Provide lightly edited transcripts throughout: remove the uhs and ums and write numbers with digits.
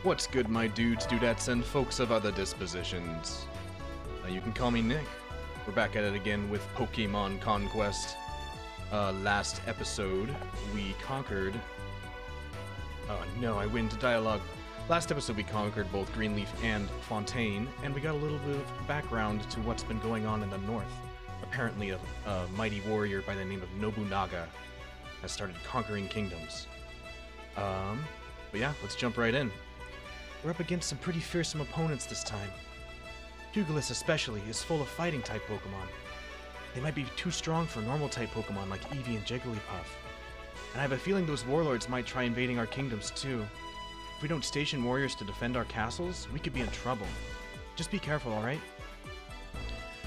What's good, my dudes, dudettes, and folks of other dispositions? You can call me Nick. We're back at it again with Pokemon Conquest. Last episode, we conquered... Oh no, I went into dialogue. Last episode, we conquered both Greenleaf and Fontaine, and we got a little bit of background to what's been going on in the north. Apparently, a mighty warrior by the name of Nobunaga has started conquering kingdoms. But yeah, let's jump right in. We're up against some pretty fearsome opponents this time. Pugilus especially is full of fighting-type Pokemon. They might be too strong for normal-type Pokemon like Eevee and Jigglypuff. And I have a feeling those warlords might try invading our kingdoms too. If we don't station warriors to defend our castles, we could be in trouble. Just be careful, alright?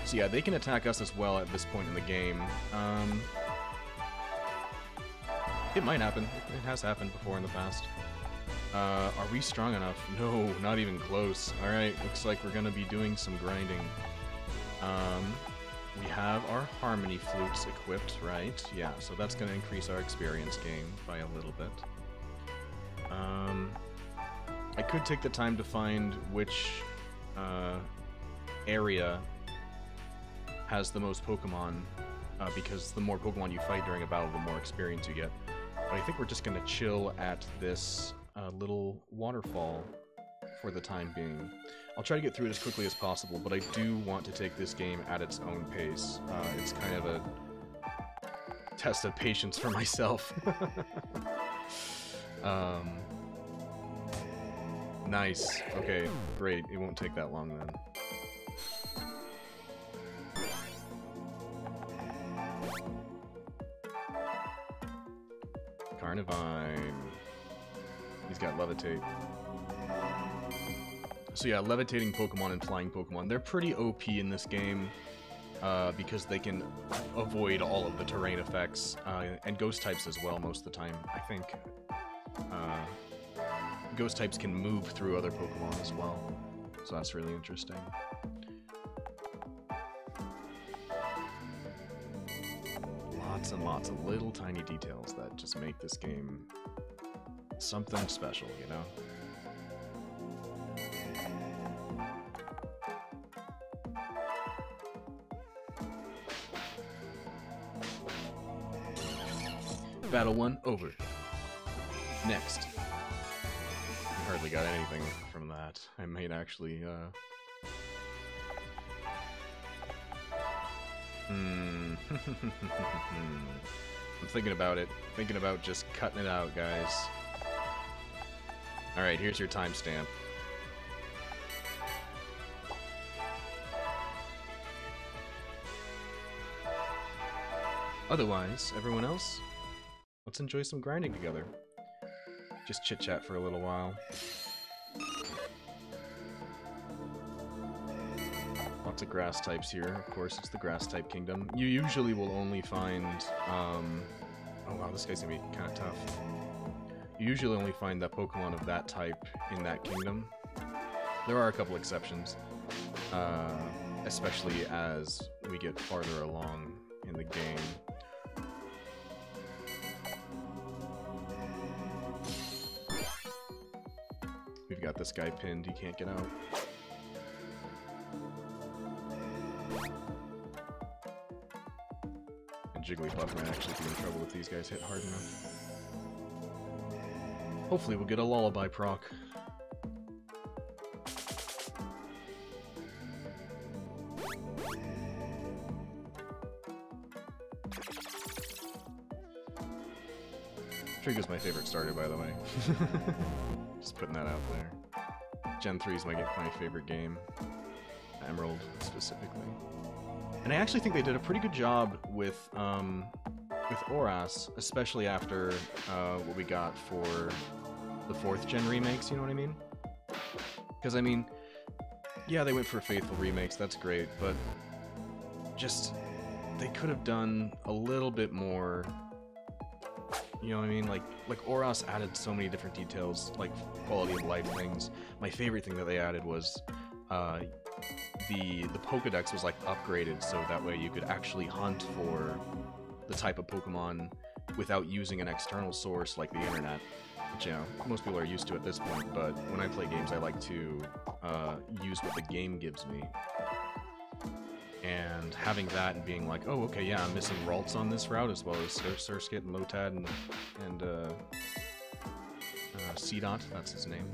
So yeah, they can attack us as well at this point in the game. It might happen. It has happened before in the past. Are we strong enough? No, not even close. Alright, looks like we're gonna be doing some grinding. We have our Harmony Flutes equipped, right? Yeah, so that's gonna increase our experience gain by a little bit. I could take the time to find which area has the most Pokemon, because the more Pokemon you fight during a battle, the more experience you get. But I think we're just gonna chill at this little waterfall for the time being. I'll try to get through it as quickly as possible, but I do want to take this game at its own pace. It's kind of a test of patience for myself. Nice. Okay, great. It won't take that long then. Carnivine. He's got Levitate. So yeah, levitating Pokemon and flying Pokemon, they're pretty OP in this game, because they can avoid all of the terrain effects, and ghost types as well most of the time, I think. Ghost types can move through other Pokemon as well, so that's really interesting. Lots and lots of little tiny details that just make this game something special, you know? Battle 1 over. Next. I hardly got anything from that. I might actually, I'm thinking about it. Thinking about just cutting it out, guys. Alright, here's your timestamp. Otherwise, everyone else, let's enjoy some grinding together. Just chit-chat for a little while. Lots of grass types here. Of course, it's the grass type kingdom. You usually will only find, oh wow, this guy's gonna be kind of tough. You usually only find that Pokemon of that type in that kingdom. There are a couple exceptions, especially as we get farther along in the game. We've got this guy pinned, he can't get out. And Jigglypuff might actually be in trouble if these guys hit hard enough. Hopefully we'll get a Lullaby proc. Trigo's my favorite starter, by the way. Just putting that out there. Gen 3 is my favorite game. Emerald, specifically. And I actually think they did a pretty good job with Oras, especially after what we got for the 4th gen remakes, you know what I mean? Because, I mean, yeah, they went for faithful remakes, that's great, but just, they could have done a little bit more. You know what I mean? Like Oras added so many different details, like quality of life things. My favorite thing that they added was the Pokedex was like upgraded so that way you could actually hunt for the type of Pokemon without using an external source like the internet. which, you know, most people are used to at this point, but when I play games, I like to use what the game gives me. And having that and being like, oh, okay, yeah, I'm missing Ralts on this route, as well as Surskit and Lotad and C-Dot, that's his name.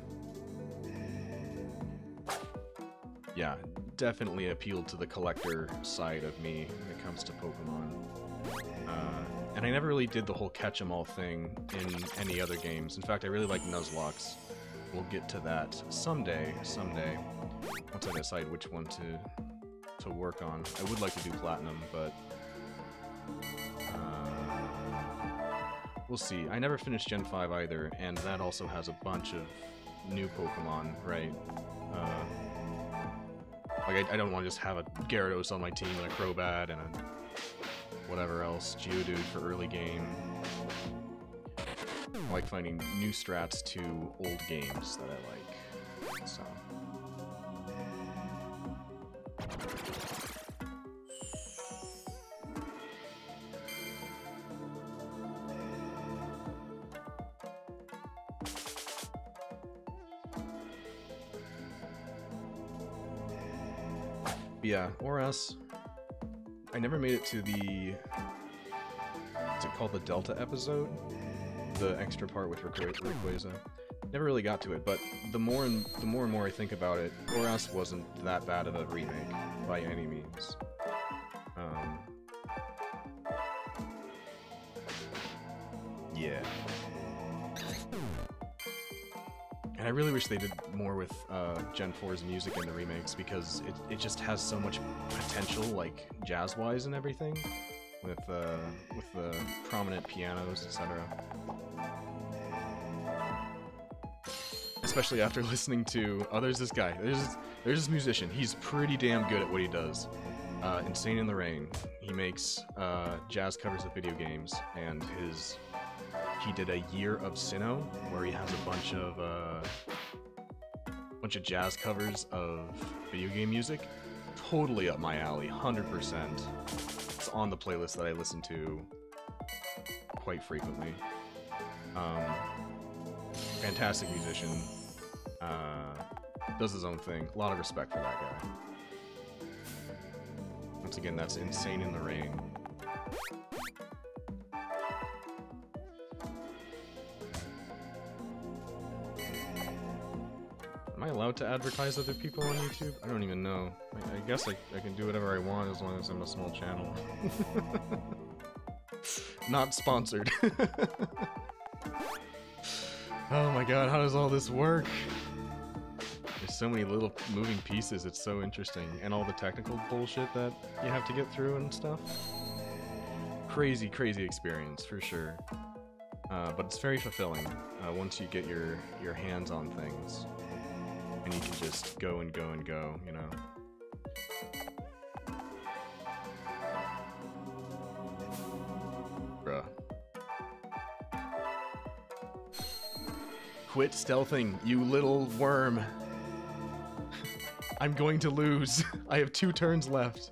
Yeah, definitely appealed to the collector side of me when it comes to Pokemon. And I never really did the whole catch-em-all thing in any other games. In fact, I really like Nuzlocke. We'll get to that someday, once I decide which one to work on. I would like to do Platinum, but we'll see. I never finished Gen 5 either, and that also has a bunch of new Pokemon, right? Like, I don't want to just have a Gyarados on my team and a Crobat and a whatever else, Geodude for early game. I like finding new strats to old games that I like, so. Yeah, or else. I never made it to the... What's it called? The Delta episode? The extra part with Rayquaza. Never really got to it, but the more and more I think about it, Oras wasn't that bad of a remake, by any means. Yeah. And I really wish they did more with Gen 4's music in the remakes, because it just has so much potential, like, jazz-wise and everything, with the prominent pianos, etc. Especially after listening to, oh, there's this guy, there's this musician, he's pretty damn good at what he does. Insane in the Rain. He makes jazz covers of video games, and he did a year of Sinnoh, where he has a bunch of jazz covers of video game music. Totally up my alley, 100%. It's on the playlist that I listen to quite frequently. Fantastic musician. Does his own thing. A lot of respect for that guy. Once again, that's Insane in the Rain. Am I allowed to advertise other people on YouTube? I don't even know. I guess I can do whatever I want as long as I'm a small channel. Not sponsored. Oh my god, how does all this work? There's so many little moving pieces, it's so interesting. And all the technical bullshit that you have to get through and stuff. Crazy, crazy experience, for sure. But it's very fulfilling once you get your hands on things. And you can just go and go and go, you know? Bruh. Quit stealthing, you little worm. I'm going to lose. I have 2 turns left.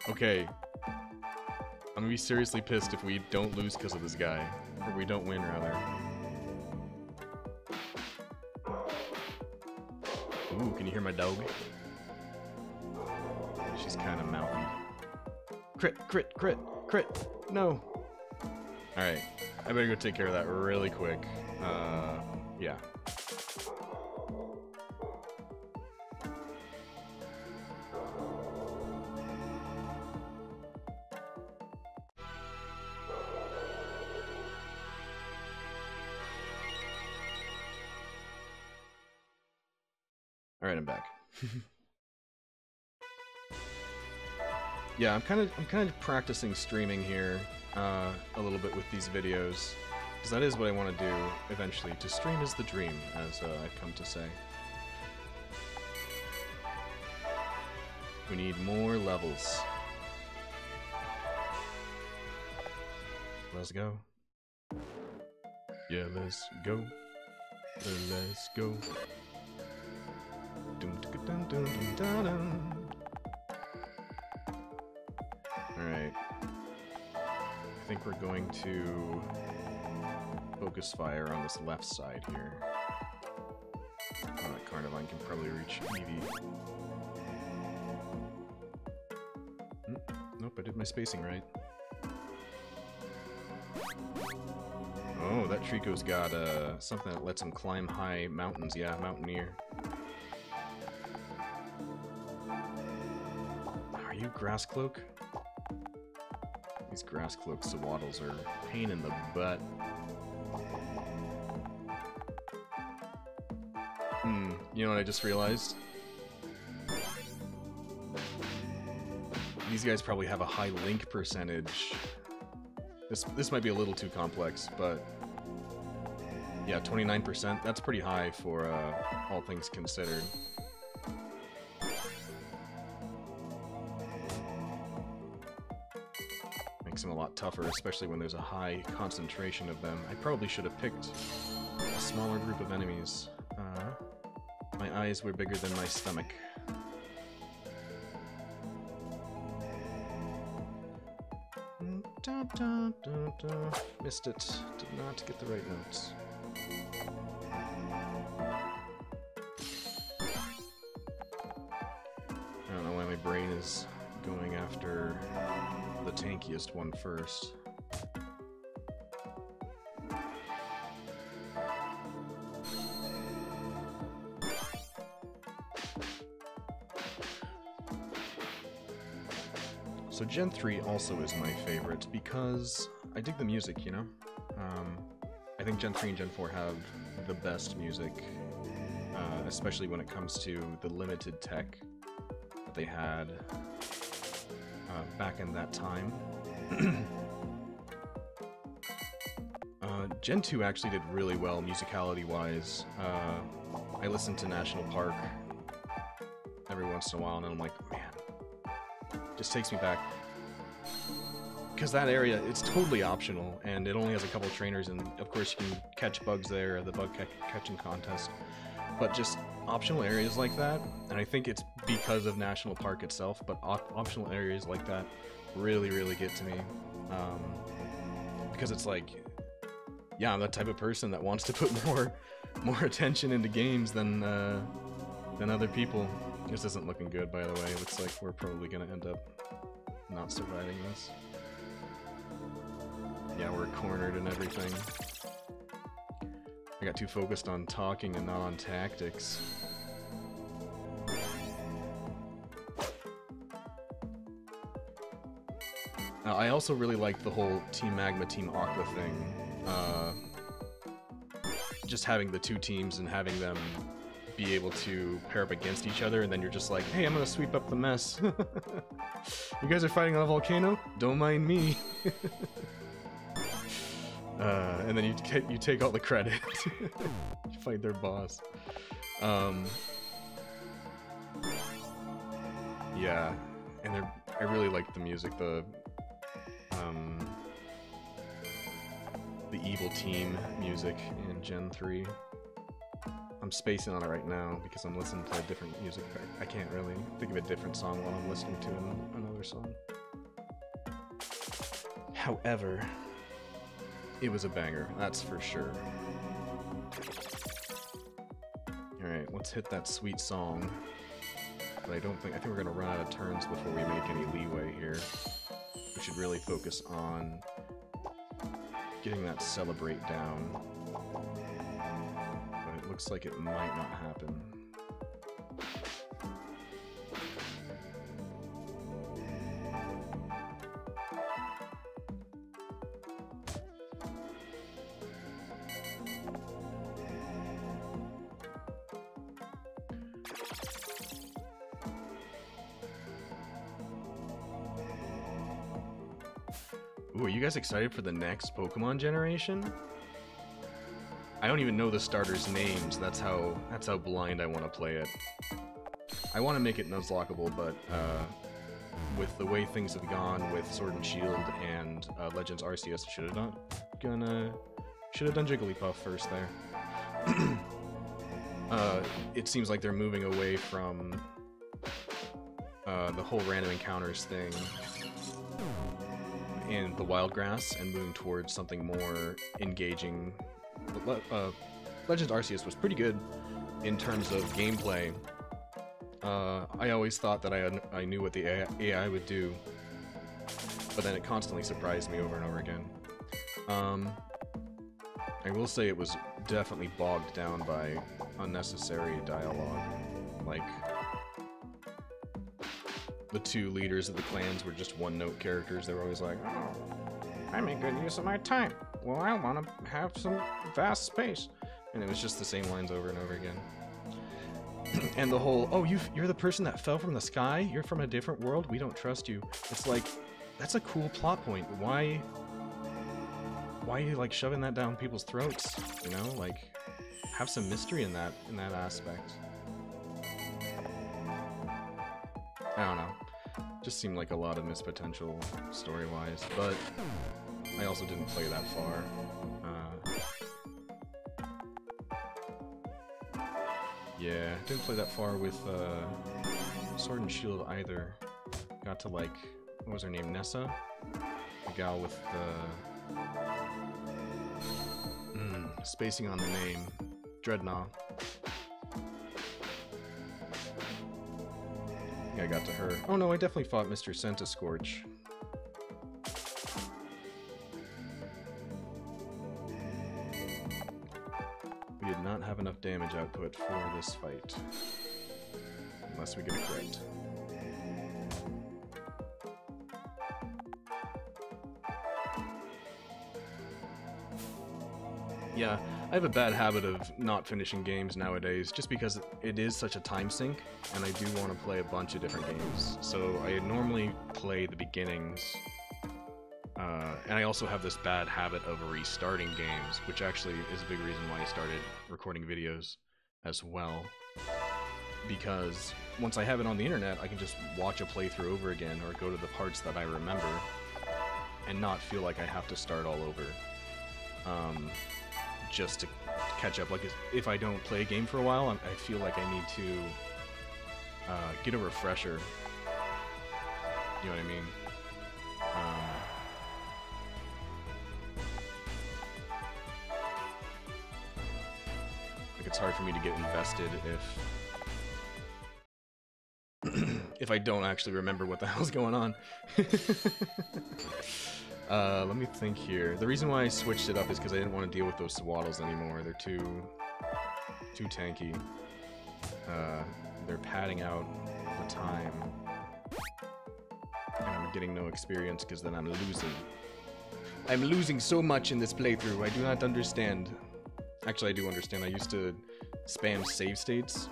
Okay. I'm gonna be seriously pissed if we don't lose because of this guy. Or we don't win, rather. Ooh, can you hear my dog? She's kind of mouthy. Crit, crit, crit, crit! No! Alright, I better go take care of that really quick. Yeah. Alright, I'm back. Yeah, I'm kind of practicing streaming here a little bit with these videos, because that is what I want to do eventually. To stream is the dream, as I've come to say. We need more levels. Let's go. Yeah, let's go. Let's go. Alright. think we're going to focus fire on this left side here. Carnivine can probably reach Eevee. Nope, I did my spacing right. Oh, that Trico's got something that lets him climb high mountains. Yeah, Mountaineer. Are you Grass Cloak? These Grass Cloak Sawaddles are a pain in the butt. You know what I just realized? These guys probably have a high link percentage. This might be a little too complex, but yeah, 29%, that's pretty high for all things considered. Makes them a lot tougher, especially when there's a high concentration of them. I probably should have picked a smaller group of enemies. My eyes were bigger than my stomach. Missed it. Did not get the right notes. I don't know why my brain is going after the tankiest one first. So Gen 3 also is my favorite because I dig the music, you know? I think Gen 3 and Gen 4 have the best music, especially when it comes to the limited tech that they had back in that time. Gen 2 actually did really well musicality-wise. I listen to National Park every once in a while and I'm like, man, just takes me back. Because that area, it's totally optional, and it only has a couple of trainers, and of course you can catch bugs there, the bug catching contest. But just optional areas like that, and I think it's because of National Park itself, but optional areas like that really, really get to me. Because it's like, yeah, I'm that type of person that wants to put more attention into games than other people. This isn't looking good, by the way. It looks like we're probably gonna end up not surviving this. Yeah, we're cornered and everything. I got too focused on talking and not on tactics. I also really like the whole Team Magma, Team Aqua thing. Just having the two teams and having them be able to pair up against each other, and then you're just like, hey, I'm gonna sweep up the mess. You guys are fighting on a volcano? Don't mind me. And then you take all the credit. You fight their boss. Yeah, and I really like the music. The Evil Team music in Gen 3. I'm spacing on it right now because I'm listening to a different music. I can't really think of a different song while I'm listening to another song. However, it was a banger, that's for sure. Alright, let's hit that sweet song. But I think we're gonna run out of turns before we make any leeway here. We should really focus on getting that Celebrate down. But it looks like it might not happen. Ooh, are you guys excited for the next Pokemon generation? I don't even know the starters' names. That's how blind I want to play it. I want to make it Nuzlockable, but with the way things have gone with Sword and Shield and Legends Arceus, should have done Jigglypuff first there. It seems like they're moving away from the whole random encounters thing in the wild grass and moving towards something more engaging. Legends Arceus was pretty good in terms of gameplay. I always thought that I knew what the AI would do, but then it constantly surprised me over and over again. I will say it was definitely bogged down by unnecessary dialogue. Like, the two leaders of the clans were just one-note characters. They were always like, "Oh, I make good use of my time. Well, I want to have some vast space." And it was just the same lines over and over again. And the whole, "Oh, you're the person that fell from the sky? You're from a different world? We don't trust you." It's like, that's a cool plot point. Why are you, like, shoving that down people's throats? You know, like, have some mystery in that aspect. I don't know. Just seemed like a lot of missed potential story-wise, but I also didn't play that far. Yeah, didn't play that far with Sword and Shield either. Got to, like, what was her name, Nessa? The gal with the... spacing on the name. Dreadnought. I got to her. Oh no, I definitely fought Mr. Centiscorch. We did not have enough damage output for this fight. Unless we get a crit. Yeah, I have a bad habit of not finishing games nowadays, just because it is such a time sink, and I do want to play a bunch of different games. So I normally play the beginnings, and I also have this bad habit of restarting games, which actually is a big reason why I started recording videos as well. Because once I have it on the internet, I can just watch a playthrough over again, or go to the parts that I remember, and not feel like I have to start all over. Just to catch up. Like, if I don't play a game for a while, I feel like I need to get a refresher. You know what I mean? Like, it's hard for me to get invested if I don't actually remember what the hell's going on. Let me think here. The reason why I switched it up is because I didn't want to deal with those swaddles anymore. They're too tanky. They're padding out the time. And I'm getting no experience because then I'm losing. I'm losing so much in this playthrough. I do not understand. Actually, I do understand. I used to spam save states.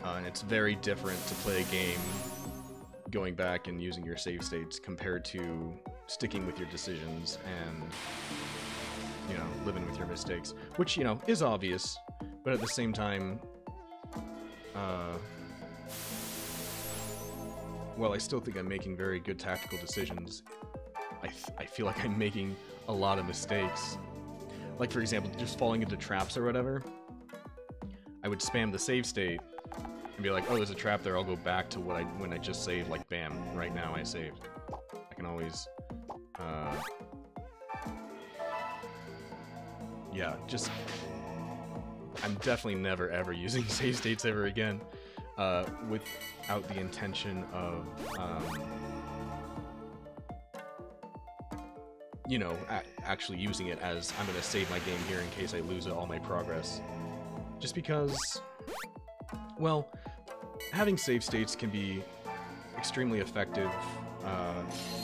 And it's very different to play a game going back and using your save states compared to sticking with your decisions and, you know, living with your mistakes, which, you know, is obvious, but at the same time, well, I still think I'm making very good tactical decisions. I feel like I'm making a lot of mistakes. Like, for example, just falling into traps or whatever. I would spam the save state and be like, oh, there's a trap there, I'll go back to when I just saved, like, bam, right now I saved. I can always, yeah, just, I'm definitely never ever using save states ever again, without the intention of, you know, actually using it as, I'm gonna save my game here in case I lose all my progress. Just because, well, having save states can be extremely effective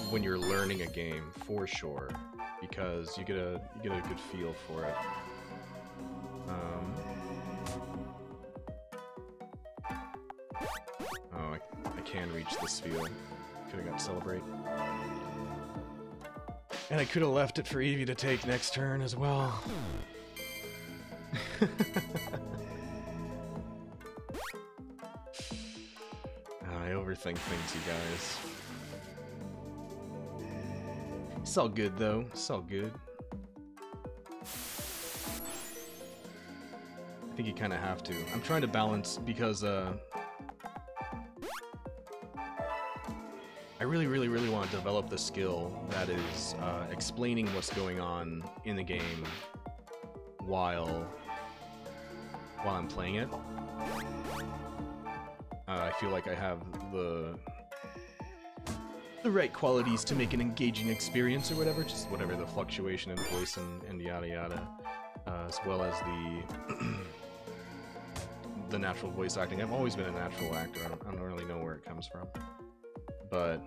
when you're learning a game, for sure, because you get a good feel for it. Oh, I can reach this field. Could have got Celebrate. And I could have left it for Eevee to take next turn as well. I overthink things, you guys. It's all good, though. It's all good. I think you kind of have to. I'm trying to balance because, I really want to develop the skill that is explaining what's going on in the game while I'm playing it. I feel like I have the right qualities to make an engaging experience or whatever, just whatever the fluctuation in voice and yada yada, as well as the natural voice acting. I've always been a natural actor. I don't really know where it comes from, but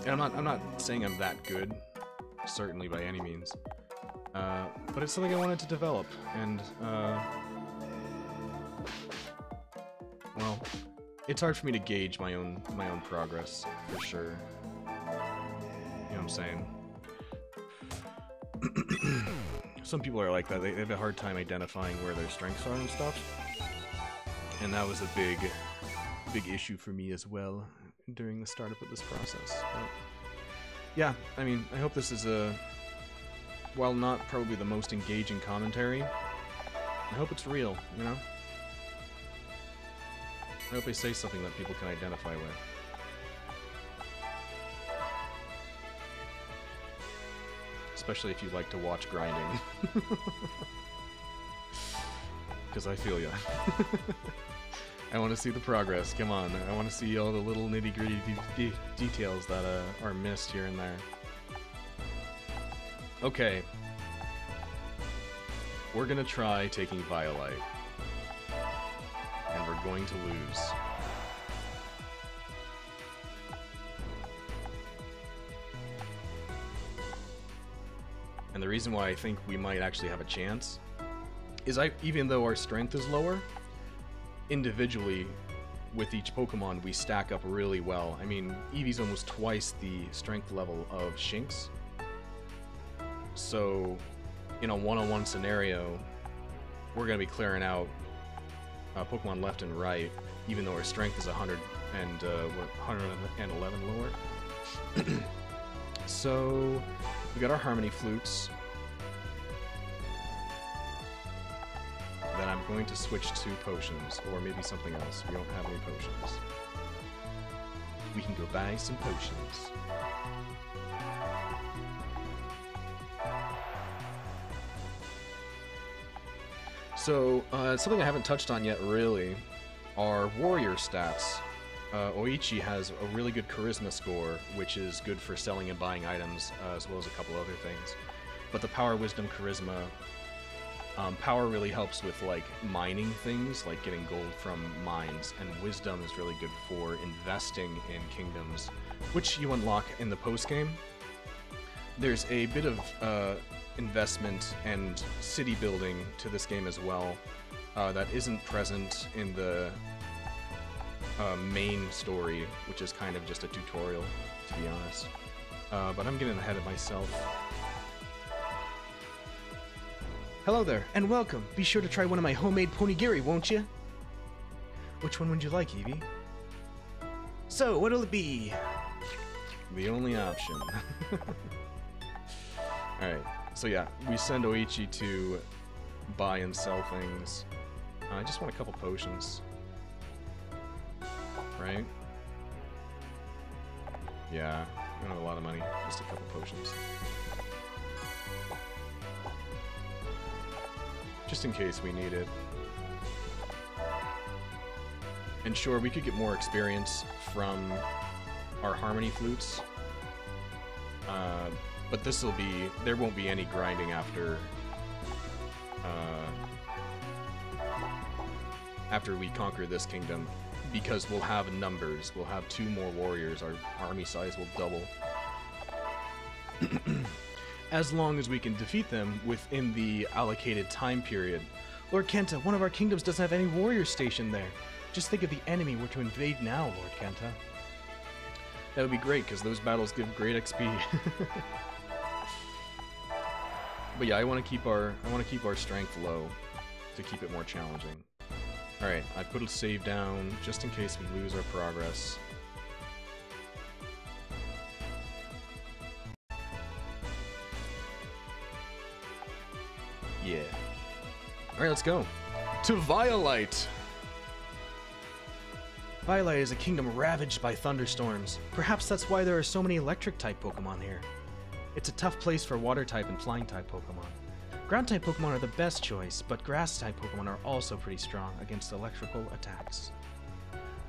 and I'm not saying I'm that good, certainly by any means, but it's something I wanted to develop, and well, it's hard for me to gauge my own progress for sure. You know what I'm saying? Some people are like that. They have a hard time identifying where their strengths are and stuff, and that was a big issue for me as well during the startup of this process. But yeah, I mean, I hope this is while not probably the most engaging commentary, I hope it's real, you know? I hope I say something that people can identify with. Especially if you like to watch grinding. Because I feel ya. I want to see the progress, come on. I want to see all the little nitty-gritty details that are missed here and there. Okay. We're gonna try taking Violight. And we're going to lose. And the reason why I think we might actually have a chance is even though our strength is lower, individually with each Pokemon we stack up really well. I mean, Eevee's almost twice the strength level of Shinx. So, in a one-on-one scenario, we're going to be clearing out Pokemon left and right, even though our strength is 111 lower. So, we got our Harmony Flutes. Then I'm going to switch to potions, or maybe something else. We don't have any potions. We can go buy some potions. So, something I haven't touched on yet, really, are warrior stats. Oichi has a really good charisma score, which is good for selling and buying items, as well as a couple other things. But the power, wisdom, charisma, power really helps with like mining things, like getting gold from mines, and wisdom is really good for investing in kingdoms, which you unlock in the post-game. There's a bit of investment and city building to this game as well that isn't present in the main story, which is kind of just a tutorial, to be honest. But I'm getting ahead of myself. Hello there, and welcome! Be sure to try one of my homemade ponigiri, won't you? Which one would you like, Eevee? So, what'll it be? The only option. Alright, so yeah, we send Oichi to buy and sell things. I just want a couple potions. Right? Yeah, I don't have a lot of money, just a couple potions. Just in case we need it. And sure, we could get more experience from our Harmony Flutes. But this'll be... there won't be any grinding after... after we conquer this kingdom. Because we'll have numbers. We'll have 2 more warriors. Our army size will double. As long as we can defeat them within the allocated time period. Lord Kenta, one of our kingdoms doesn't have any warriors stationed there. Just think if the enemy were to invade now, Lord Kenta. That would be great, because those battles give great XP. But yeah, I want to keep our strength low to keep it more challenging. Alright, I put a save down just in case we lose our progress. Yeah. Alright, let's go. To Violight! Violight is a kingdom ravaged by thunderstorms. Perhaps that's why there are so many electric-type Pokemon here. It's a tough place for water-type and flying-type Pokemon. Ground-type Pokemon are the best choice, but grass-type Pokemon are also pretty strong against electrical attacks.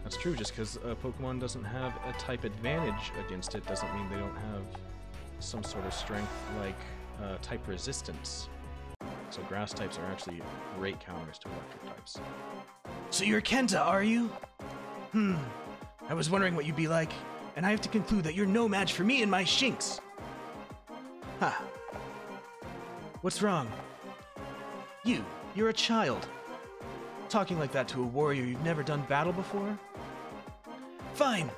That's true, just because a Pokemon doesn't have a type advantage against it doesn't mean they don't have some sort of strength like type resistance. So grass types are actually great counters to electric types. So you're Kenta, are you? I was wondering what you'd be like, and I have to conclude that you're no match for me and my Shinx. Ha. What's wrong? You're a child. Talking like that to a warrior you've never done battle before? Fine.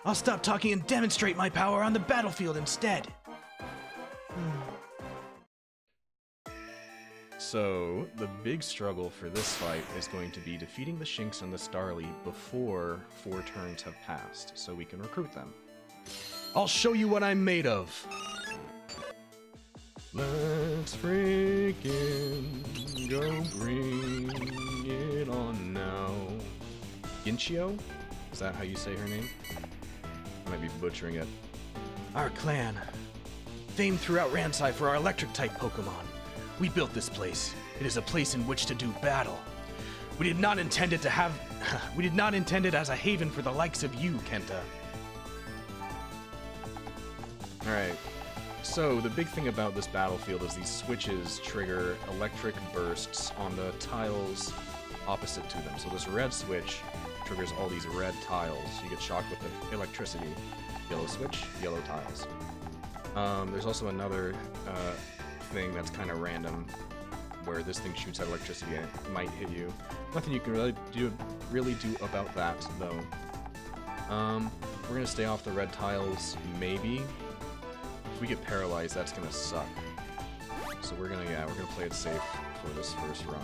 I'll stop talking and demonstrate my power on the battlefield instead. So, the big struggle for this fight is going to be defeating the Shinx and the Starly before 4 turns have passed, so we can recruit them. I'll show you what I'm made of! Let's freaking go bring it on now. Ginchio? Is that how you say her name? I might be butchering it. Our clan. Famed throughout Ransai for our electric-type Pokemon. We built this place. It is a place in which to do battle. We did not intend it as a haven for the likes of you, Kenta. Alright. So, the big thing about this battlefield is these switches trigger electric bursts on the tiles opposite to them. So this red switch triggers all these red tiles. You get shocked with the electricity. Yellow switch, yellow tiles. There's also another thing that's kind of random, where this thing shoots out electricity and it might hit you. Nothing you can really do about that, though. We're gonna stay off the red tiles, maybe. If we get paralyzed, that's gonna suck. So we're gonna play it safe for this first run.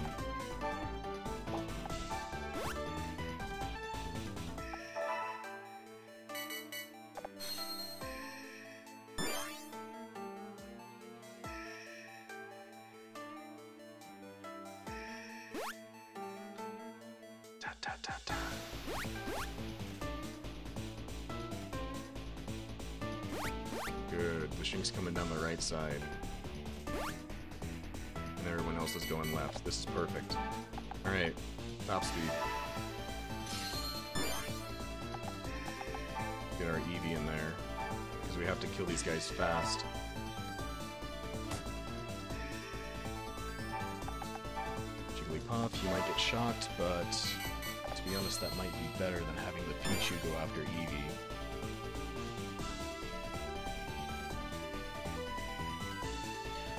Good. The Shinx coming down the right side. And everyone else is going left. This is perfect. Alright. Top speed. Get our Eevee in there. Because we have to kill these guys fast. Jigglypuff, you might get shocked, but to be honest, that might be better than having the Pichu go after Eevee.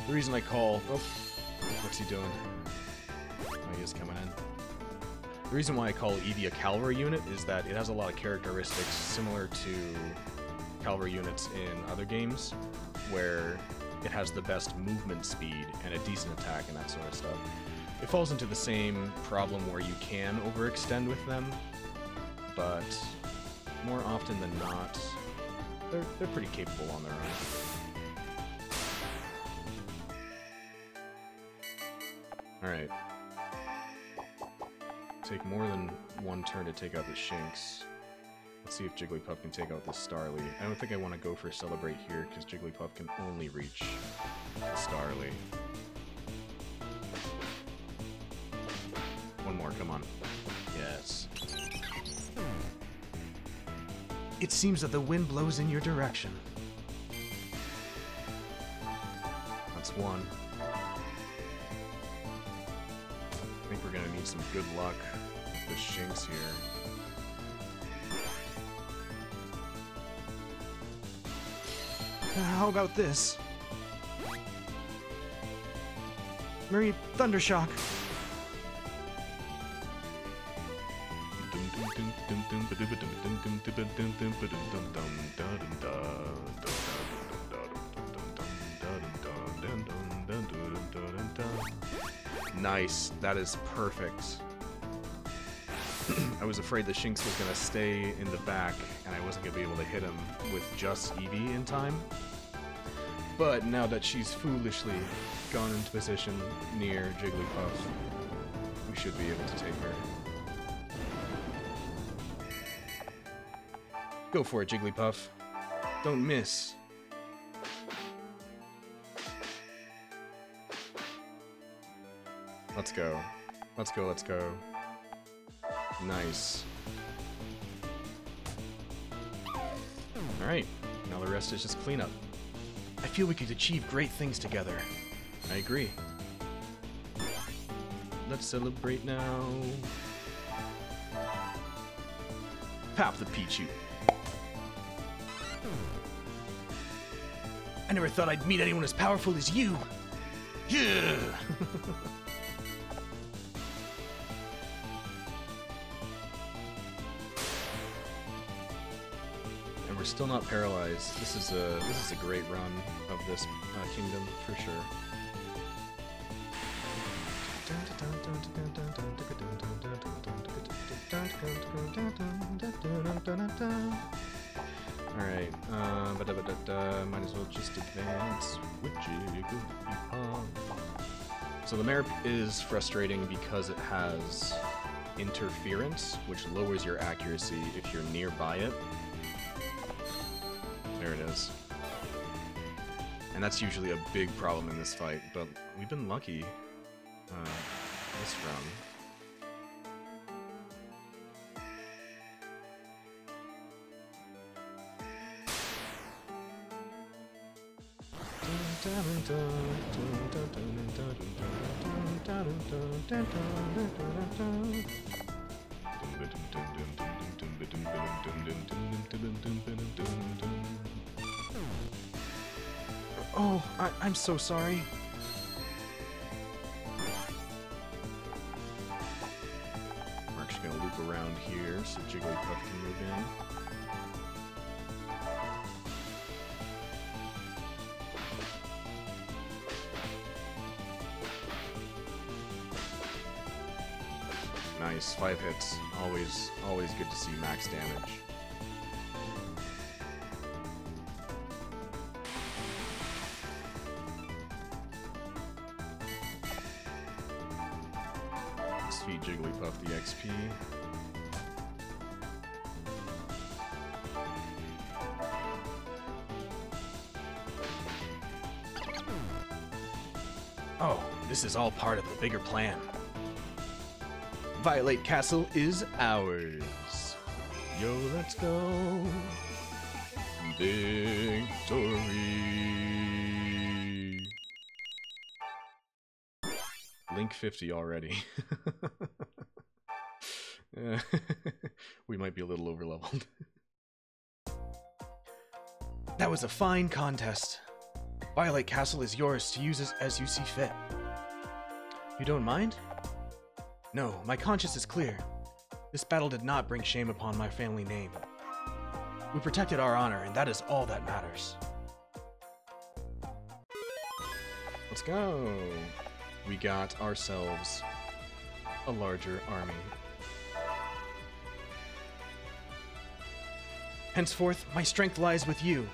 The reason I call... Oh, what's he doing? Oh, he is coming in. The reason why I call Eevee a cavalry unit is that it has a lot of characteristics similar to cavalry units in other games, where it has the best movement speed and a decent attack and that sort of stuff. It falls into the same problem where you can overextend with them, but more often than not, they're pretty capable on their own. Alright. Take more than one turn to take out the Shinx. Let's see if Jigglypuff can take out the Starly. I don't think I want to go for Celebrate here, because Jigglypuff can only reach the Starly. One more, come on. Yes. It seems that the wind blows in your direction. That's one. I think we're gonna need some good luck with the Shinx here. How about this? Murray Thundershock. Nice, that is perfect. I was afraid the Shinx was gonna stay in the back and I wasn't gonna be able to hit him with just Eevee in time. But now that she's foolishly gone into position near Jigglypuff, we should be able to take her. Go for it, Jigglypuff. Don't miss. Let's go. Let's go, let's go. Nice. Alright, now the rest is just cleanup. I feel we could achieve great things together. I agree. Let's celebrate now. Pop the Pichu. I never thought I'd meet anyone as powerful as you. Yeah. And we're still not paralyzed. This is a great run of this kingdom for sure. Alright, might as well just advance with Jigglypuff. So the mare is frustrating because it has interference, which lowers your accuracy if you're nearby it. There it is. And that's usually a big problem in this fight, but we've been lucky this round. Oh, I'm so sorry. We're actually gonna loop around here so Jigglypuff can move in. Nice, 5 hits. Always good to see max damage. Let's feed Jigglypuff the XP. Oh, this is all part of the bigger plan. Violight Castle is ours. Yo, let's go. Victory. Link 50 already. We might be a little overleveled. That was a fine contest. Violight Castle is yours to use as you see fit. You don't mind? No, my conscience is clear. This battle did not bring shame upon my family name. We protected our honor, and that is all that matters. Let's go! We got ourselves a larger army. Henceforth, my strength lies with you.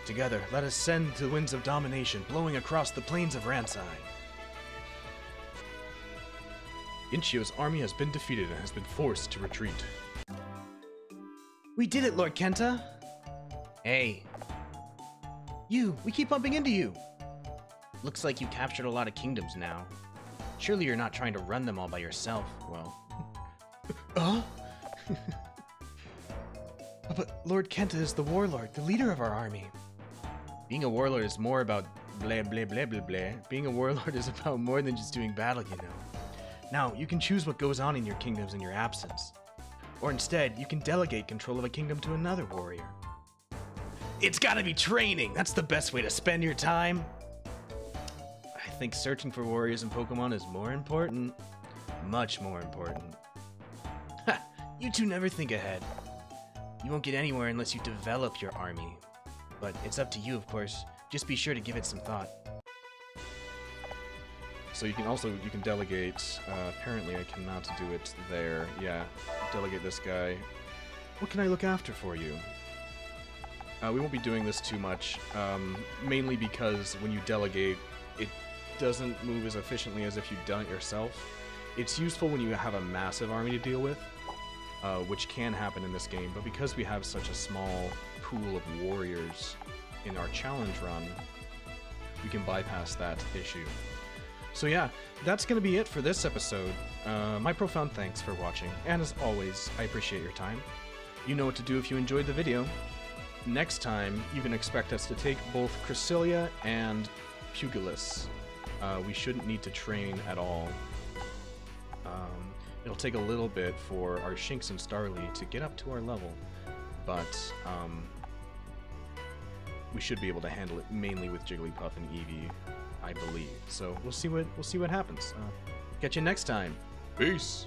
Together, let us send the winds of domination blowing across the plains of Ransai. Inchio's army has been defeated and has been forced to retreat. We did it, Lord Kenta! Hey. You! We keep bumping into you! Looks like you captured a lot of kingdoms now. Surely you're not trying to run them all by yourself. Well... But Lord Kenta is the warlord, the leader of our army. Being a warlord is more about blah blah blah blah blah. Being a warlord is about more than just doing battle, you know. Now, you can choose what goes on in your kingdoms in your absence. Or instead, you can delegate control of a kingdom to another warrior. It's gotta be training! That's the best way to spend your time! I think searching for warriors in Pokemon is more important. Much more important. Ha! You two never think ahead. You won't get anywhere unless you develop your army. But it's up to you, of course. Just be sure to give it some thought. So you can delegate, apparently I cannot do it there. Yeah, delegate this guy. What can I look after for you? We won't be doing this too much, mainly because when you delegate, it doesn't move as efficiently as if you've done it yourself. It's useful when you have a massive army to deal with, which can happen in this game, but because we have such a small pool of warriors in our challenge run, we can bypass that issue. So yeah, that's going to be it for this episode. My profound thanks for watching, and as always, I appreciate your time. You know what to do if you enjoyed the video. Next time, you can expect us to take both Cresselia and Pugilis. We shouldn't need to train at all. It'll take a little bit for our Shinx and Starly to get up to our level, but we should be able to handle it mainly with Jigglypuff and Eevee, I believe. So we'll see what happens. Catch you next time. Peace.